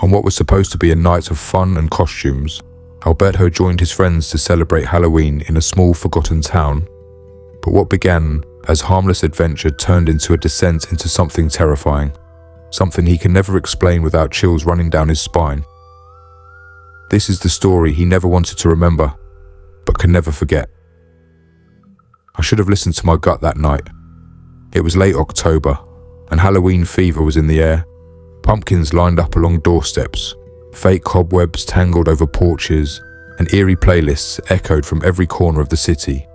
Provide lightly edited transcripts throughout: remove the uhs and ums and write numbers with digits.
On what was supposed to be a night of fun and costumes, Alberto joined his friends to celebrate Halloween in a small forgotten town. But what began as harmless adventure turned into a descent into something terrifying, something he can never explain without chills running down his spine. This is the story he never wanted to remember, but can never forget. I should have listened to my gut that night. It was late October, and Halloween fever was in the air. Pumpkins lined up along doorsteps, fake cobwebs tangled over porches, and eerie playlists echoed from every corner of the city.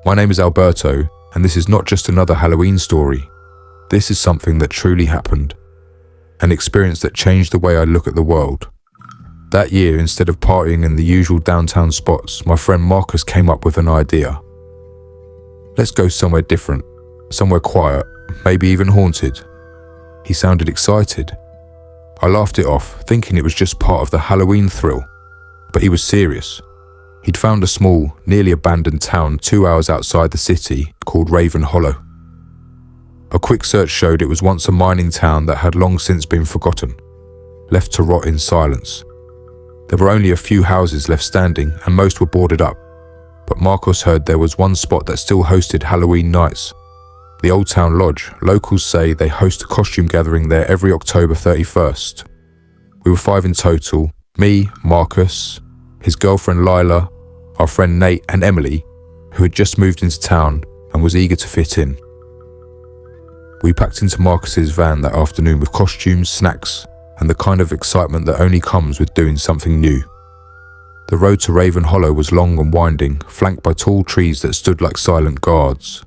My name is Alberto, and this is not just another Halloween story. This is something that truly happened, an experience that changed the way I look at the world. That year, instead of partying in the usual downtown spots, my friend Marcus came up with an idea. Let's go somewhere different, somewhere quiet, maybe even haunted. He sounded excited. I laughed it off, thinking it was just part of the Halloween thrill, but he was serious. He'd found a small, nearly abandoned town 2 hours outside the city called Raven Hollow. A quick search showed it was once a mining town that had long since been forgotten, left to rot in silence. There were only a few houses left standing and most were boarded up, but Marcos heard there was one spot that still hosted Halloween nights. The Old Town Lodge. Locals say they host a costume gathering there every October 31st. We were 5 in total, me, Marcus, his girlfriend Lila, our friend Nate and Emily, who had just moved into town and was eager to fit in. We packed into Marcus's van that afternoon with costumes, snacks, and the kind of excitement that only comes with doing something new. The road to Raven Hollow was long and winding, flanked by tall trees that stood like silent guards.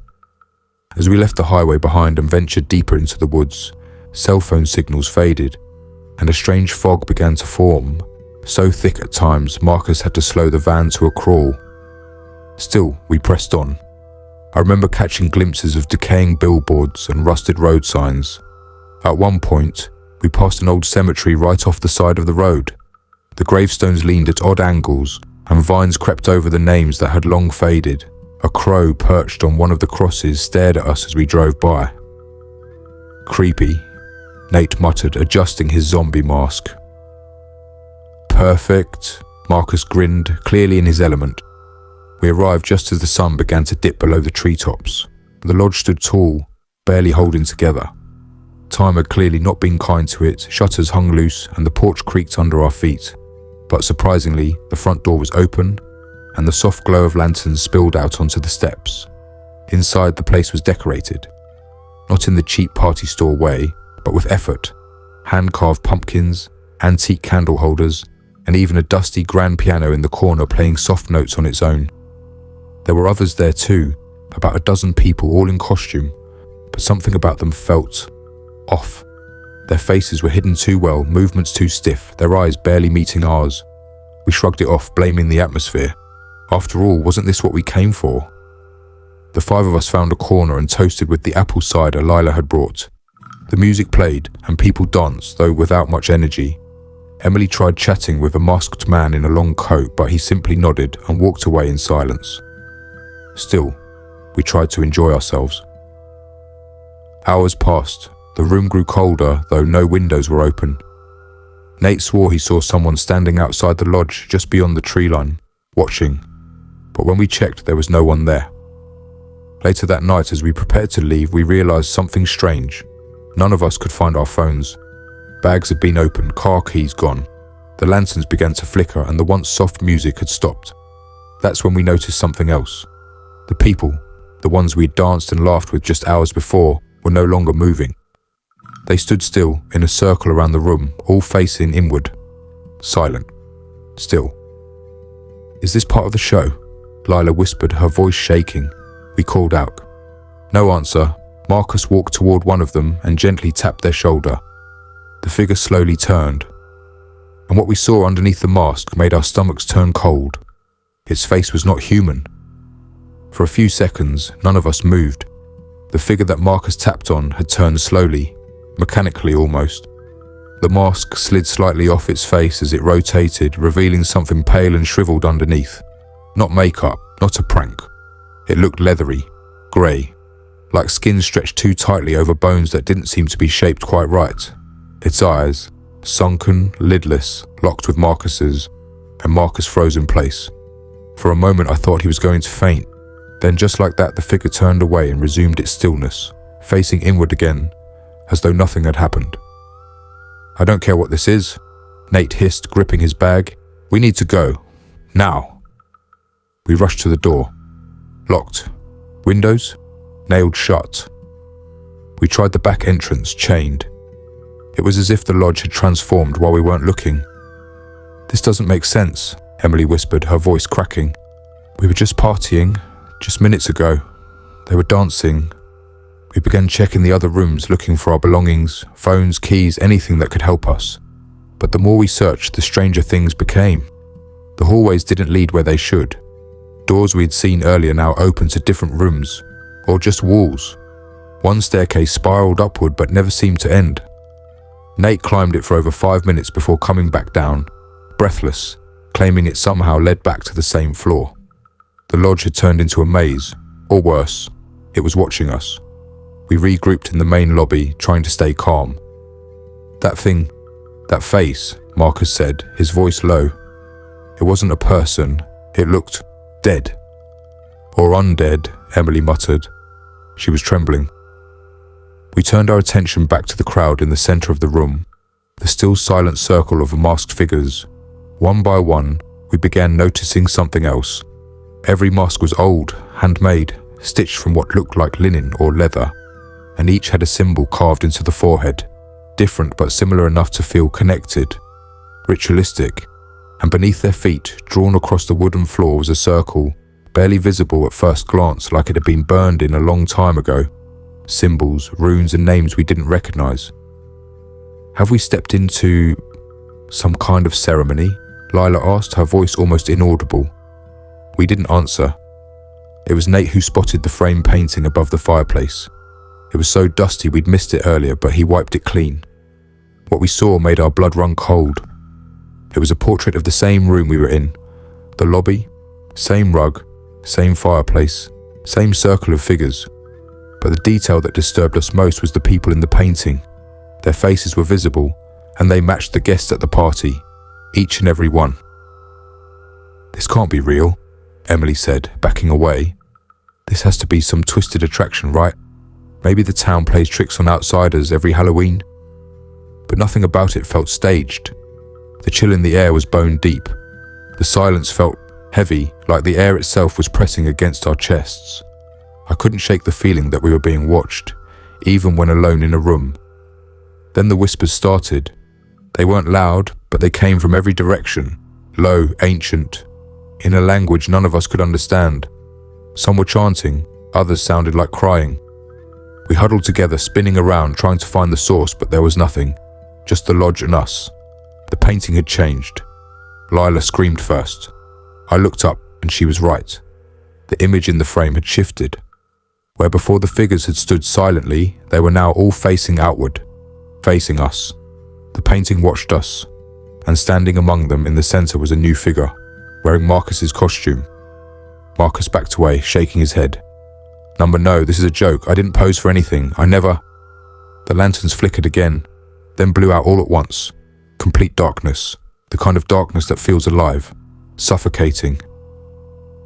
As we left the highway behind and ventured deeper into the woods, cell phone signals faded, and a strange fog began to form, so thick at times Marcus had to slow the van to a crawl. Still, we pressed on. I remember catching glimpses of decaying billboards and rusted road signs. At one point, we passed an old cemetery right off the side of the road. The gravestones leaned at odd angles, and vines crept over the names that had long faded. A crow perched on one of the crosses stared at us as we drove by. Creepy, Nate muttered, adjusting his zombie mask. Perfect, Marcus grinned, clearly in his element. We arrived just as the sun began to dip below the treetops. The lodge stood tall, barely holding together. Time had clearly not been kind to it, shutters hung loose and the porch creaked under our feet. But surprisingly, the front door was open and the soft glow of lanterns spilled out onto the steps. Inside, the place was decorated. Not in the cheap party store way, but with effort. Hand-carved pumpkins, antique candle holders, and even a dusty grand piano in the corner playing soft notes on its own. There were others there too, about a dozen people all in costume, but something about them felt off. Their faces were hidden too well, movements too stiff, their eyes barely meeting ours. We shrugged it off, blaming the atmosphere. After all, wasn't this what we came for? The 5 of us found a corner and toasted with the apple cider Lila had brought. The music played and people danced, though without much energy. Emily tried chatting with a masked man in a long coat, but he simply nodded and walked away in silence. Still, we tried to enjoy ourselves. Hours passed. The room grew colder, though no windows were open. Nate swore he saw someone standing outside the lodge just beyond the tree line, watching. But when we checked, there was no one there. Later that night, as we prepared to leave, we realized something strange. None of us could find our phones. Bags had been opened, car keys gone. The lanterns began to flicker and the once soft music had stopped. That's when we noticed something else. The people, the ones we had danced and laughed with just hours before, were no longer moving. They stood still, in a circle around the room, all facing inward. Silent. Still. "Is this part of the show?" Lila whispered, her voice shaking. We called out. No answer. Marcus walked toward one of them and gently tapped their shoulder. The figure slowly turned, and what we saw underneath the mask made our stomachs turn cold. Its face was not human. For a few seconds, none of us moved. The figure that Marcus tapped on had turned slowly, mechanically almost. The mask slid slightly off its face as it rotated, revealing something pale and shriveled underneath. Not makeup, not a prank. It looked leathery, grey, like skin stretched too tightly over bones that didn't seem to be shaped quite right. Its eyes, sunken, lidless, locked with Marcus's, and Marcus froze in place. For a moment I thought he was going to faint. Then just like that the figure turned away and resumed its stillness, facing inward again, as though nothing had happened. "I don't care what this is," Nate hissed, gripping his bag. "We need to go. Now." We rushed to the door. Locked. Windows? Nailed shut. We tried the back entrance, chained. It was as if the lodge had transformed while we weren't looking. "This doesn't make sense," Emily whispered, her voice cracking. "We were just partying, just minutes ago. They were dancing." We began checking the other rooms, looking for our belongings, phones, keys, anything that could help us. But the more we searched, the stranger things became. The hallways didn't lead where they should. Doors we had seen earlier now opened to different rooms, or just walls. One staircase spiraled upward but never seemed to end. Nate climbed it for over 5 minutes before coming back down, breathless, claiming it somehow led back to the same floor. The lodge had turned into a maze, or worse, it was watching us. We regrouped in the main lobby, trying to stay calm. "That thing, that face," Marcus said, his voice low. "It wasn't a person, it looked dead." "Or undead," Emily muttered. She was trembling. We turned our attention back to the crowd in the center of the room, the still silent circle of masked figures. One by one, we began noticing something else. Every mask was old, handmade, stitched from what looked like linen or leather, and each had a symbol carved into the forehead, different but similar enough to feel connected, ritualistic, and beneath their feet, drawn across the wooden floor, was a circle, barely visible at first glance, like it had been burned in a long time ago. Symbols, runes, and names we didn't recognize. "Have we stepped into some kind of ceremony?" Lila asked, her voice almost inaudible. We didn't answer. It was Nate who spotted the frame painting above the fireplace. It was so dusty we'd missed it earlier, but he wiped it clean. What we saw made our blood run cold. It was a portrait of the same room we were in. The lobby, same rug, same fireplace, same circle of figures. But the detail that disturbed us most was the people in the painting. Their faces were visible, and they matched the guests at the party, each and every one. "This can't be real," Emily said, backing away. "This has to be some twisted attraction, right? Maybe the town plays tricks on outsiders every Halloween." But nothing about it felt staged. The chill in the air was bone deep. The silence felt heavy, like the air itself was pressing against our chests. I couldn't shake the feeling that we were being watched, even when alone in a room. Then the whispers started. They weren't loud, but they came from every direction, low, ancient, in a language none of us could understand. Some were chanting, others sounded like crying. We huddled together, spinning around, trying to find the source, but there was nothing, just the lodge and us. The painting had changed. Lila screamed first. I looked up, and she was right. The image in the frame had shifted. Where before the figures had stood silently, they were now all facing outward, facing us. The painting watched us, and standing among them in the center was a new figure, wearing Marcus's costume. Marcus backed away, shaking his head. "Number, no, this is a joke. I didn't pose for anything. I never..." The lanterns flickered again, then blew out all at once. Complete darkness, the kind of darkness that feels alive, suffocating.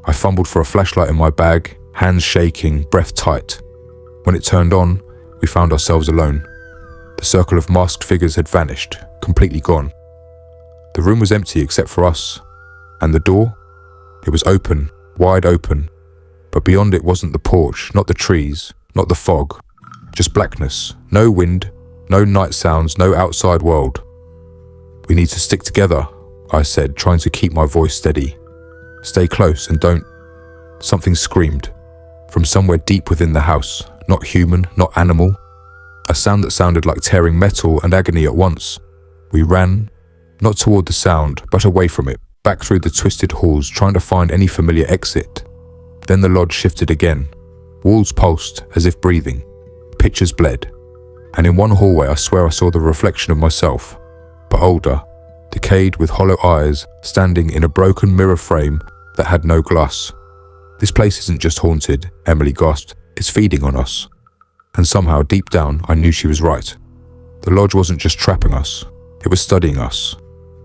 I fumbled for a flashlight in my bag, hands shaking, breath tight. When it turned on, we found ourselves alone. The circle of masked figures had vanished, completely gone. The room was empty except for us. And the door? It was open, wide open. But beyond it wasn't the porch, not the trees, not the fog. Just blackness, no wind, no night sounds, no outside world. "We need to stick together," I said, trying to keep my voice steady. "Stay close and don't..." Something screamed. From somewhere deep within the house, not human, not animal. A sound that sounded like tearing metal and agony at once. We ran, not toward the sound, but away from it, back through the twisted halls, trying to find any familiar exit. Then the lodge shifted again. Walls pulsed, as if breathing. Pictures bled. And in one hallway I swear I saw the reflection of myself, but older, decayed with hollow eyes, standing in a broken mirror frame that had no glass. "This place isn't just haunted," Emily gasped. "It's feeding on us." And somehow, deep down, I knew she was right. The lodge wasn't just trapping us. It was studying us.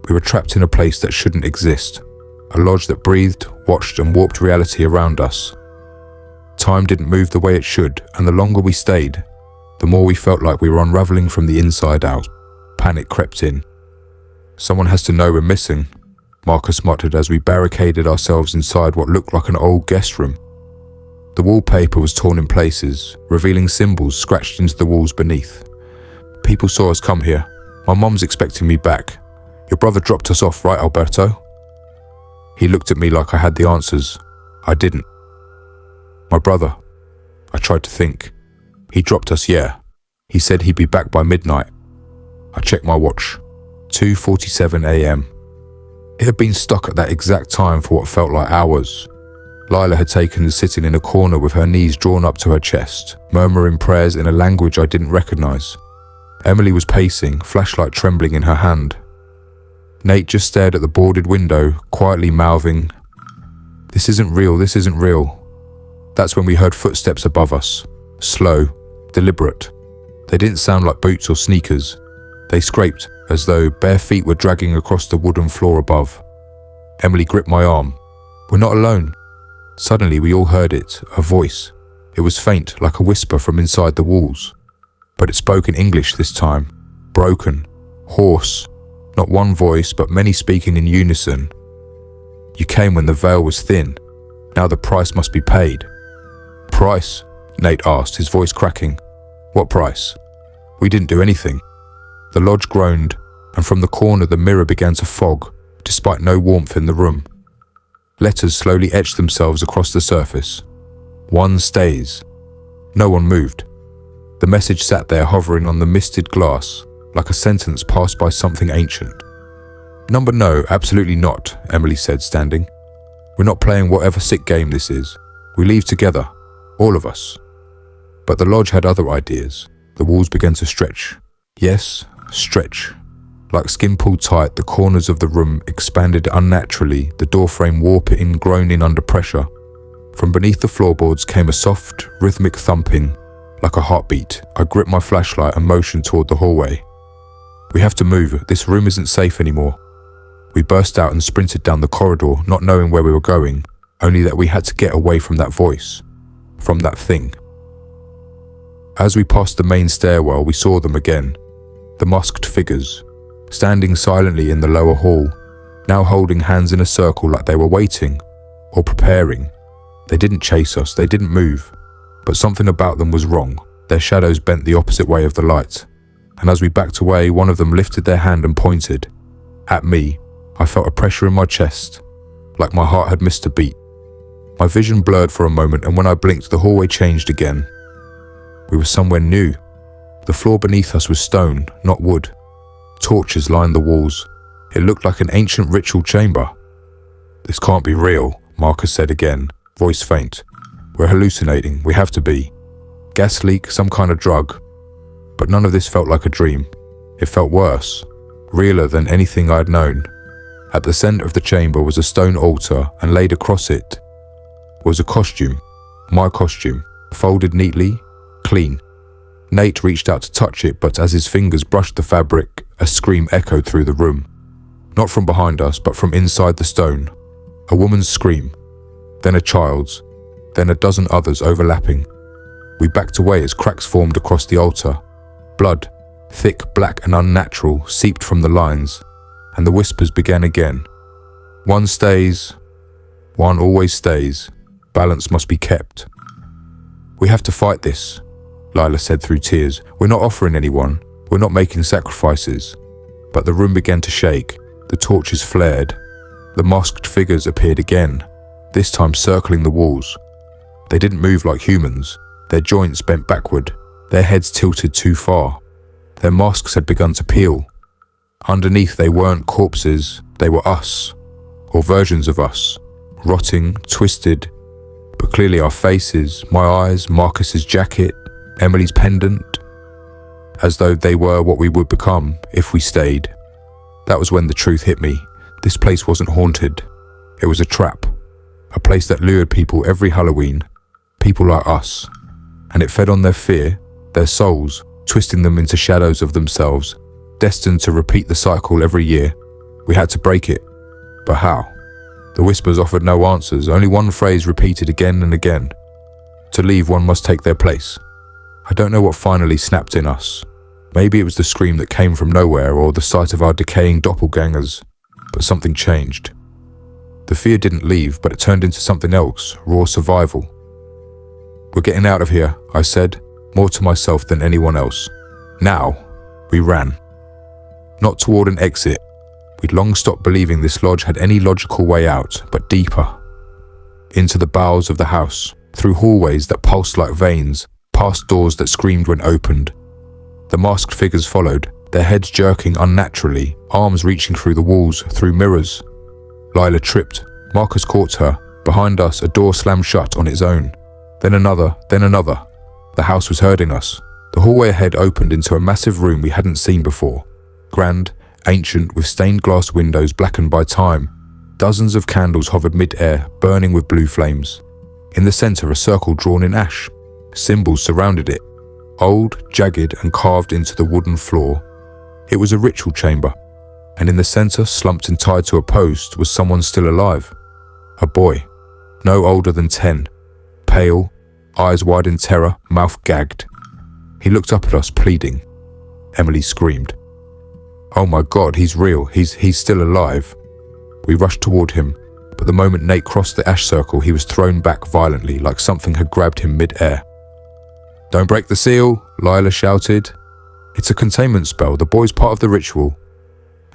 We were trapped in a place that shouldn't exist, a lodge that breathed, watched and warped reality around us. Time didn't move the way it should, and the longer we stayed, the more we felt like we were unraveling from the inside out. Panic crept in. "Someone has to know we're missing," Marcus muttered as we barricaded ourselves inside what looked like an old guest room. The wallpaper was torn in places, revealing symbols scratched into the walls beneath. "People saw us come here. My mom's expecting me back. Your brother dropped us off, right, Alberto?" He looked at me like I had the answers. I didn't. "My brother." I tried to think. "He dropped us, yeah. He said he'd be back by midnight." I checked my watch. 2:47 a.m. It had been stuck at that exact time for what felt like hours. Lila had taken to sitting in a corner with her knees drawn up to her chest, murmuring prayers in a language I didn't recognize. Emily was pacing, flashlight trembling in her hand. Nate just stared at the boarded window, quietly mouthing, "This isn't real, this isn't real." That's when we heard footsteps above us. Slow, deliberate. They didn't sound like boots or sneakers. They scraped, as though bare feet were dragging across the wooden floor above. Emily gripped my arm. "We're not alone." Suddenly we all heard it, a voice. It was faint, like a whisper from inside the walls. But it spoke in English this time. Broken, hoarse. Not one voice, but many speaking in unison. "You came when the veil was thin. Now the price must be paid." "Price?" Nate asked, his voice cracking. "What price?" "We didn't do anything." The lodge groaned, and from the corner the mirror began to fog, despite no warmth in the room. Letters slowly etched themselves across the surface. "One stays." No one moved. The message sat there hovering on the misted glass, like a sentence passed by something ancient. "Number no, absolutely not," Emily said, standing. "We're not playing whatever sick game this is. We leave together, all of us." But the lodge had other ideas. The walls began to stretch. Yes, stretch. Like skin pulled tight, the corners of the room expanded unnaturally, the doorframe warping, groaning under pressure. From beneath the floorboards came a soft, rhythmic thumping, like a heartbeat. I gripped my flashlight and motioned toward the hallway. "We have to move, this room isn't safe anymore." We burst out and sprinted down the corridor, not knowing where we were going, only that we had to get away from that voice, from that thing. As we passed the main stairwell, we saw them again. The masked figures, standing silently in the lower hall, now holding hands in a circle like they were waiting, or preparing. They didn't chase us, they didn't move, but something about them was wrong. Their shadows bent the opposite way of the light, and as we backed away, one of them lifted their hand and pointed. At me, I felt a pressure in my chest, like my heart had missed a beat. My vision blurred for a moment, and when I blinked, the hallway changed again. We were somewhere new. The floor beneath us was stone, not wood. Torches lined the walls. It looked like an ancient ritual chamber. "This can't be real," Marcus said again, voice faint. "We're hallucinating, we have to be. Gas leak, some kind of drug." But none of this felt like a dream. It felt worse, realer than anything I had known. At the center of the chamber was a stone altar, and laid across it was a costume, my costume, folded neatly, clean. Nate reached out to touch it, but as his fingers brushed the fabric, a scream echoed through the room. Not from behind us, but from inside the stone. A woman's scream, then a child's, then a dozen others overlapping. We backed away as cracks formed across the altar. Blood, thick, black and unnatural, seeped from the lines, and the whispers began again. "One stays, one always stays. Balance must be kept." "We have to fight this," Lila said through tears. "We're not offering anyone. We're not making sacrifices." But the room began to shake. The torches flared. The masked figures appeared again, this time circling the walls. They didn't move like humans. Their joints bent backward, their heads tilted too far. Their masks had begun to peel. Underneath, they weren't corpses, they were us, or versions of us, rotting, twisted, but clearly our faces, my eyes, Marcus's jacket, Emily's pendant, as though they were what we would become if we stayed. That was when the truth hit me. This place wasn't haunted. It was a trap, a place that lured people every Halloween, people like us, and it fed on their fear, their souls, twisting them into shadows of themselves. destined to repeat the cycle every year. We had to break it. But how? The whispers offered no answers, only one phrase repeated again and again. To leave, one must take their place. I don't know what finally snapped in us. Maybe it was the scream that came from nowhere or the sight of our decaying doppelgangers, but something changed. The fear didn't leave, but it turned into something else, raw survival. We're getting out of here, I said, more to myself than anyone else. Now, we ran. Not toward an exit. We'd long stopped believing this lodge had any logical way out, but deeper. Into the bowels of the house, through hallways that pulsed like veins, past doors that screamed when opened. The masked figures followed, their heads jerking unnaturally, arms reaching through the walls, through mirrors. Lila tripped. Marcus caught her. Behind us, a door slammed shut on its own. Then another, then another. The house was herding us. The hallway ahead opened into a massive room we hadn't seen before. Grand, ancient, with stained glass windows blackened by time. Dozens of candles hovered mid-air, burning with blue flames. In the center, a circle drawn in ash. Symbols surrounded it. Old, jagged, and carved into the wooden floor. It was a ritual chamber. And in the center, slumped and tied to a post, was someone still alive. A boy, no older than 10. Pale, eyes wide in terror, mouth gagged. He looked up at us, pleading. Emily screamed. Oh my God, he's real, he's still alive. We rushed toward him, but the moment Nate crossed the ash circle, he was thrown back violently, like something had grabbed him mid-air. Don't break the seal, Lila shouted. It's a containment spell, the boy's part of the ritual.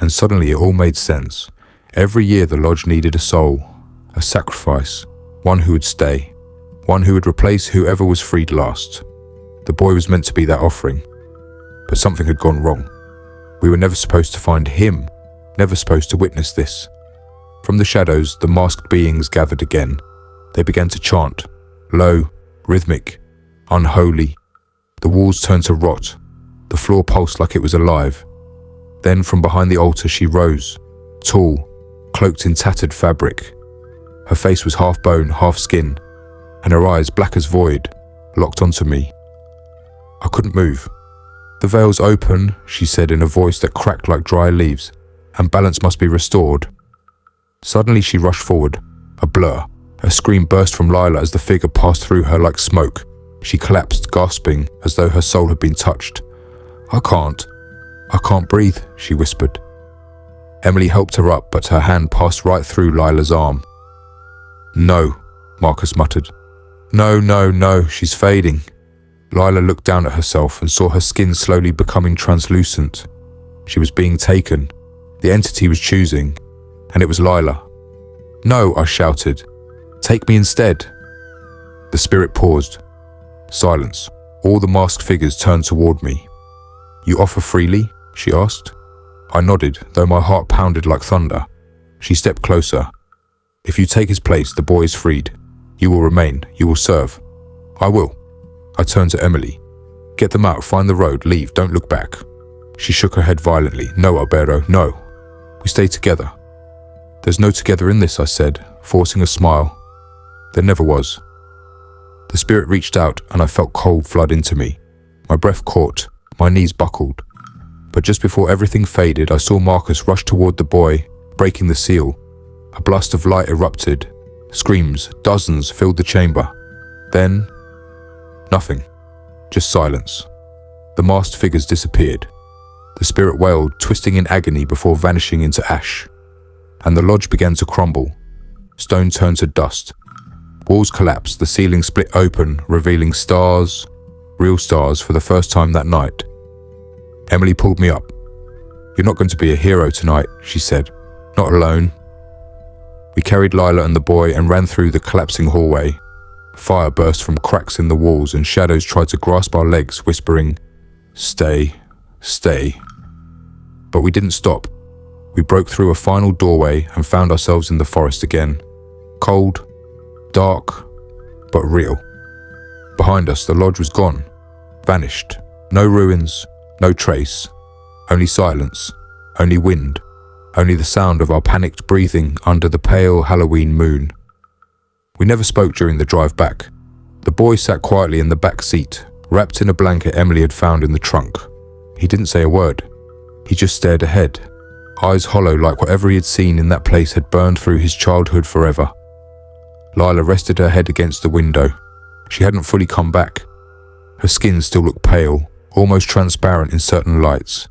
And suddenly it all made sense. Every year the lodge needed a soul, a sacrifice, one who would stay, one who would replace whoever was freed last. The boy was meant to be that offering, but something had gone wrong. We were never supposed to find him, never supposed to witness this. From the shadows, the masked beings gathered again. They began to chant, low, rhythmic, unholy. The walls turned to rot. The floor pulsed like it was alive. Then from behind the altar she rose, tall, cloaked in tattered fabric. Her face was half bone, half skin, and her eyes, black as void, locked onto me. I couldn't move. The veil's open, she said in a voice that cracked like dry leaves, and balance must be restored. Suddenly she rushed forward, a blur. A scream burst from Lila as the figure passed through her like smoke. She collapsed, gasping, as though her soul had been touched. I can't breathe, she whispered. Emily helped her up, but her hand passed right through Lila's arm. No, Marcus muttered. No, she's fading. Lila looked down at herself and saw her skin slowly becoming translucent. She was being taken. The entity was choosing, and it was Lila. No, I shouted. Take me instead. The spirit paused. Silence. All the masked figures turned toward me. You offer freely? She asked. I nodded, though my heart pounded like thunder. She stepped closer. If you take his place, the boy is freed. You will remain. You will serve. I will. I turned to Emily. Get them out, find the road, leave, don't look back. She shook her head violently. No, Alberto, no. We stay together. There's no together in this, I said, forcing a smile. There never was. The spirit reached out and I felt cold flood into me. My breath caught, my knees buckled. But just before everything faded, I saw Marcus rush toward the boy, breaking the seal. A blast of light erupted. Screams, dozens, filled the chamber. Then, nothing. Just silence. The masked figures disappeared. The spirit wailed, twisting in agony before vanishing into ash. And the lodge began to crumble. Stone turned to dust. Walls collapsed, the ceiling split open, revealing stars, real stars, for the first time that night. Emily pulled me up. You're not going to be a hero tonight, she said. Not alone. We carried Lila and the boy and ran through the collapsing hallway. Fire burst from cracks in the walls and shadows tried to grasp our legs, whispering, Stay, stay. But we didn't stop. We broke through a final doorway and found ourselves in the forest again. Cold, dark, but real. Behind us, the lodge was gone, vanished. No ruins, no trace. Only silence, only wind, only the sound of our panicked breathing under the pale Halloween moon. We never spoke during the drive back. The boy sat quietly in the back seat, wrapped in a blanket Emily had found in the trunk. He didn't say a word. He just stared ahead, eyes hollow like whatever he had seen in that place had burned through his childhood forever. Lila rested her head against the window. She hadn't fully come back. Her skin still looked pale, almost transparent in certain lights.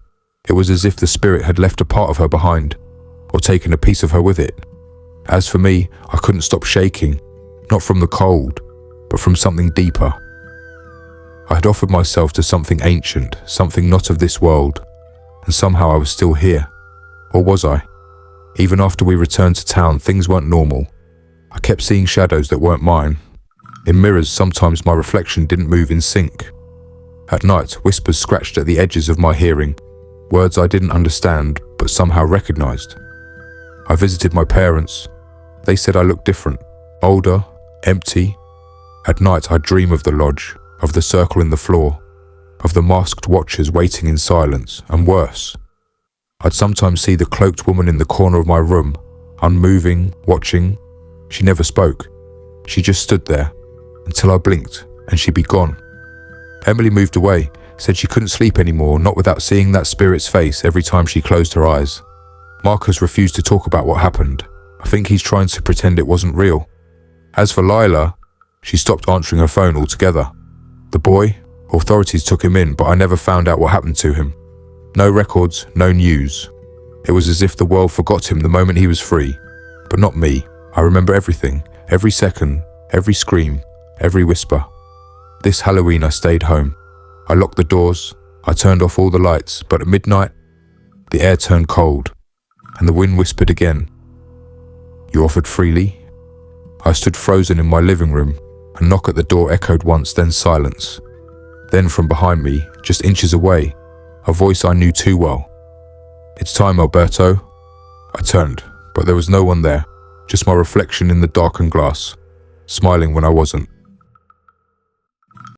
It was as if the spirit had left a part of her behind, or taken a piece of her with it. As for me, I couldn't stop shaking, not from the cold, but from something deeper. I had offered myself to something ancient, something not of this world, and somehow I was still here. Or was I? Even after we returned to town, things weren't normal. I kept seeing shadows that weren't mine. In mirrors, sometimes my reflection didn't move in sync. At night, whispers scratched at the edges of my hearing, words I didn't understand, but somehow recognized. I visited my parents. They said I looked different, older, empty. At night, I'd dream of the lodge, of the circle in the floor, of the masked watchers waiting in silence, and worse. I'd sometimes see the cloaked woman in the corner of my room, unmoving, watching. She never spoke. She just stood there, until I blinked, and she'd be gone. Emily moved away, said she couldn't sleep anymore, not without seeing that spirit's face every time she closed her eyes. Marcus refused to talk about what happened. I think he's trying to pretend it wasn't real. As for Lila, she stopped answering her phone altogether. The boy, authorities took him in, but I never found out what happened to him. No records, no news. It was as if the world forgot him the moment he was free. But not me. I remember everything, every second, every scream, every whisper. This Halloween I stayed home. I locked the doors, I turned off all the lights, but at midnight, the air turned cold, and the wind whispered again. You offered freely? I stood frozen in my living room. A knock at the door echoed once, then silence. Then from behind me, just inches away, a voice I knew too well. It's time, Alberto. I turned, but there was no one there, just my reflection in the darkened glass, smiling when I wasn't.